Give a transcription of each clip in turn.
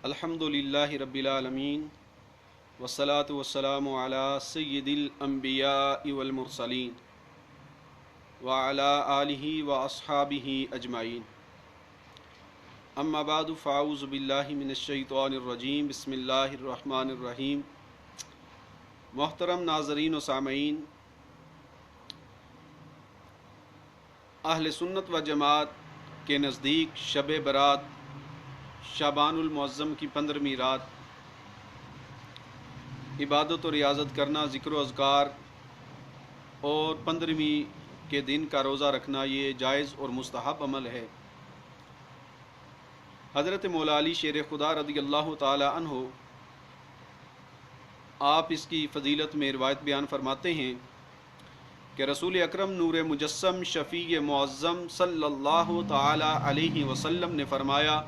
الحمدللہ رب العالمین والصلاة والسلام علی سید الانبیاء والمرسلین وعلی آلہ واصحابہ اجمعین اما بعد فاعوذ باللہ من الشیطان الرجیم بسم اللہ الرحمن الرحیم۔ محترم ناظرین و سامعین، اہل سنت و جماعت کے نزدیک شب برات شعبان المعظم کی 15ویں رات عبادت و ریاضت کرنا، ذکر و اذکار اور 15ویں کے دن کا روزہ رکھنا یہ جائز اور مستحب عمل ہے۔ حضرت مولا علی شیر خدا رضی اللہ تعالی عنہ آپ اس کی فضیلت میں روایت بیان فرماتے ہیں کہ رسول اکرم نور مجسم شفیع معظم صلی اللہ تعالی علیہ وسلم نے فرمایا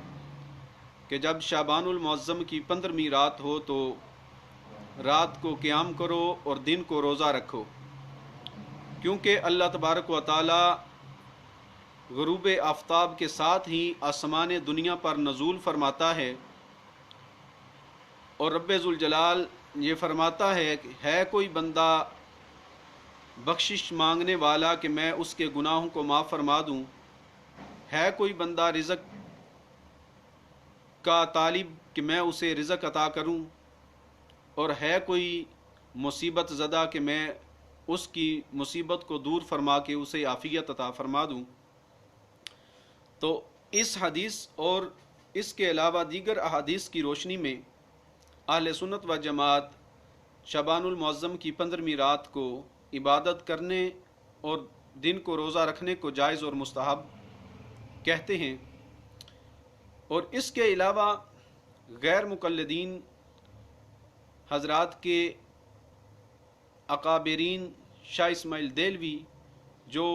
کہ جب شعبان المعظم کی 15ویں رات ہو تو رات کو قیام کرو اور دن کو روزہ رکھو، کیونکہ اللہ تبارک و تعالی غروب آفتاب کے ساتھ ہی آسمان دنیا پر نزول فرماتا ہے، اور رب ذوالجلال یہ فرماتا ہے کہ ہے کوئی بندہ بخشش مانگنے والا کہ میں اس کے گناہوں کو معاف فرما دوں، ہے کوئی بندہ رزق کا طالب کہ میں اسے رزق عطا کروں، اور ہے کوئی مصیبت زدہ کہ میں اس کی مصیبت کو دور فرما کے اسے عافیت عطا فرما دوں۔ تو اس حدیث اور اس کے علاوہ دیگر احادیث کی روشنی میں اہل سنت و جماعت شعبان المعظم کی 15ویں رات کو عبادت کرنے اور دن کو روزہ رکھنے کو جائز اور مستحب کہتے ہیں، اور اس کے علاوہ غیر مقلدین حضرات کے اکابرین شاہ اسماعیل دہلوی جو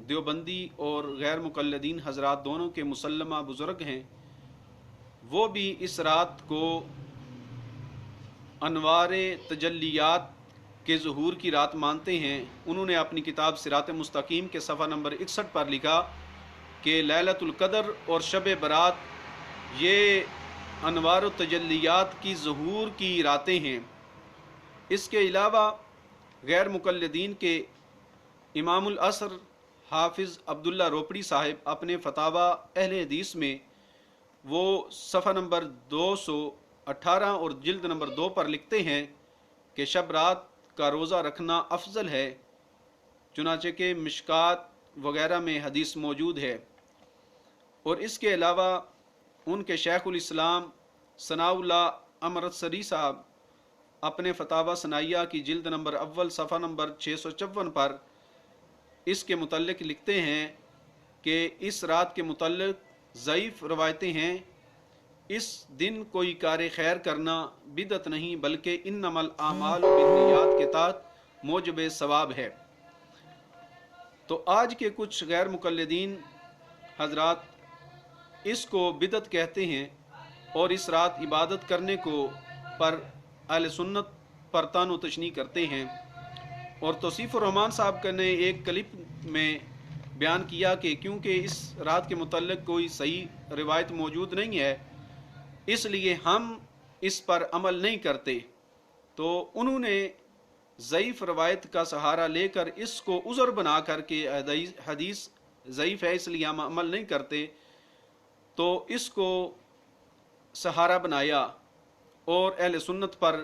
دیوبندی اور غیر مقلدین حضرات دونوں کے مسلمہ بزرگ ہیں، وہ بھی اس رات کو انوار تجلیات کے ظہور کی رات مانتے ہیں۔ انہوں نے اپنی کتاب صراط مستقیم کے صفحہ نمبر 61 پر لکھا کہ لیلۃ القدر اور شب برات یہ انوار و تجلیات کی ظہور کی راتیں ہیں۔ اس کے علاوہ غیر مقلدین کے امام العصر حافظ عبداللہ روپڑی صاحب اپنے فتاوی اہل حدیث میں وہ صفحہ نمبر 218 اور جلد نمبر 2 پر لکھتے ہیں کہ شب رات کا روزہ رکھنا افضل ہے، چنانچہ کہ مشکات وغیرہ میں حدیث موجود ہے۔ اور اس کے علاوہ ان کے شیخ الاسلام ثناء اللہ امرتسری صاحب اپنے فتاوی ثنائیہ کی جلد نمبر اول صفحہ نمبر 654 پر اس کے متعلق لکھتے ہیں کہ اس رات کے متعلق ضعیف روایتیں ہیں، اس دن کوئی کار خیر کرنا بدعت نہیں بلکہ انما الاعمال بالنیات کے تحت موجب ثواب ہے۔ تو آج کے کچھ غیر مقلدین حضرات اس کو بدعت کہتے ہیں اور اس رات عبادت کرنے کو پر اہل سنت پر طعن و تشنیع کرتے ہیں۔ اور توصیف الرحمان صاحب نے ایک کلپ میں بیان کیا کہ کیونکہ اس رات کے متعلق کوئی صحیح روایت موجود نہیں ہے، اس لیے ہم اس پر عمل نہیں کرتے، تو انہوں نے ضعیف روایت کا سہارا لے کر اس کو عذر بنا کر کے حدیث ضعیف ہے اس لیے ہم عمل نہیں کرتے، تو اس کو سہارا بنایا اور اہل سنت پر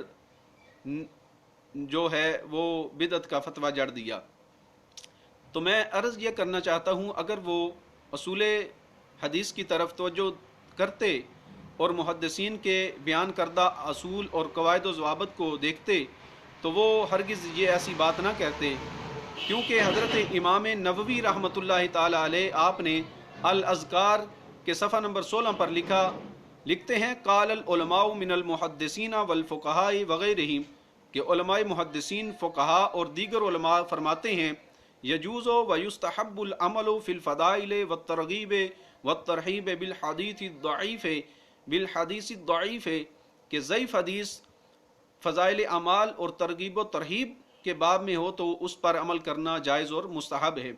جو ہے وہ بدعت کا فتویٰ جڑ دیا۔ تو میں عرض یہ کرنا چاہتا ہوں، اگر وہ اصول حدیث کی طرف توجہ کرتے اور محدثین کے بیان کردہ اصول اور قواعد و ضوابط کو دیکھتے تو وہ ہرگز یہ ایسی بات نہ کہتے، کیونکہ حضرت امام نووی رحمۃ اللہ تعالی علیہ آپ نے الاذکار کے صفحہ نمبر 16 پر لکھتے ہیں قال العلماء من المحدثین والفقہاء وغیرہم، کہ علماء محدثین، فقہاء اور دیگر علماء فرماتے ہیں یجوز و یستحب العمل فی الفضائل والترغیب والترہیب بالحدیث الضعیف، کہ ضعیف حدیث فضائل اعمال اور ترغیب و ترہیب کے باب میں ہو تو اس پر عمل کرنا جائز اور مستحب ہے۔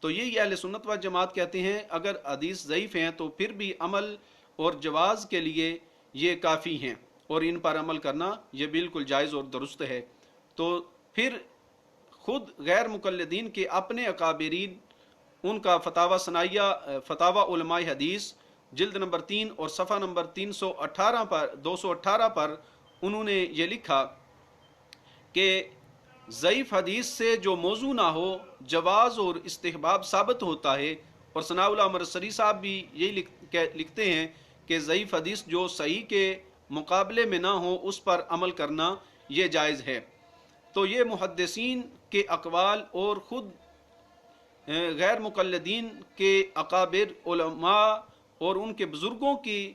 تو یہ اہل سنت و جماعت کہتے ہیں اگر حدیث ضعیف ہیں تو پھر بھی عمل اور جواز کے لیے یہ کافی ہیں اور ان پر عمل کرنا یہ بالکل جائز اور درست ہے۔ تو پھر خود غیر مقلدین کے اپنے اکابرین، ان کا فتاوی ثنائیہ، فتاوی علماء حدیث جلد نمبر 3 اور صفحہ نمبر 218 پر انہوں نے یہ لکھا کہ ضعیف حدیث سے جو موضوع نہ ہو جواز اور استحباب ثابت ہوتا ہے، اور ثناء اللہ مرسری صاحب بھی یہی لکھتے ہیں کہ ضعیف حدیث جو صحیح کے مقابلے میں نہ ہو اس پر عمل کرنا یہ جائز ہے۔ تو یہ محدثین کے اقوال اور خود غیر مقلدین کے اکابر علماء اور ان کے بزرگوں کی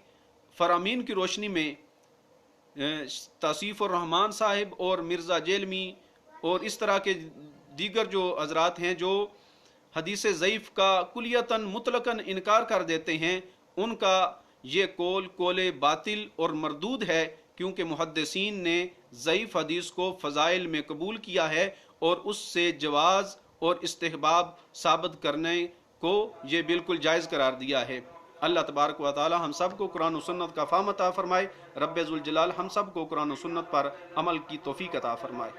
فرامین کی روشنی میں توصیف الرحمان صاحب اور مرزا جیلمی اور اس طرح کے دیگر جو حضرات ہیں جو حدیث ضعیف کا کلیتاً مطلقاً انکار کر دیتے ہیں، ان کا یہ قول باطل اور مردود ہے، کیونکہ محدثین نے ضعیف حدیث کو فضائل میں قبول کیا ہے اور اس سے جواز اور استحباب ثابت کرنے کو یہ بالکل جائز قرار دیا ہے۔ اللہ تبارک و تعالی ہم سب کو قرآن و سنت کا فہم عطا فرمائے۔ رب ذوالجلال ہم سب کو قرآن و سنت پر عمل کی توفیق عطا فرمائے۔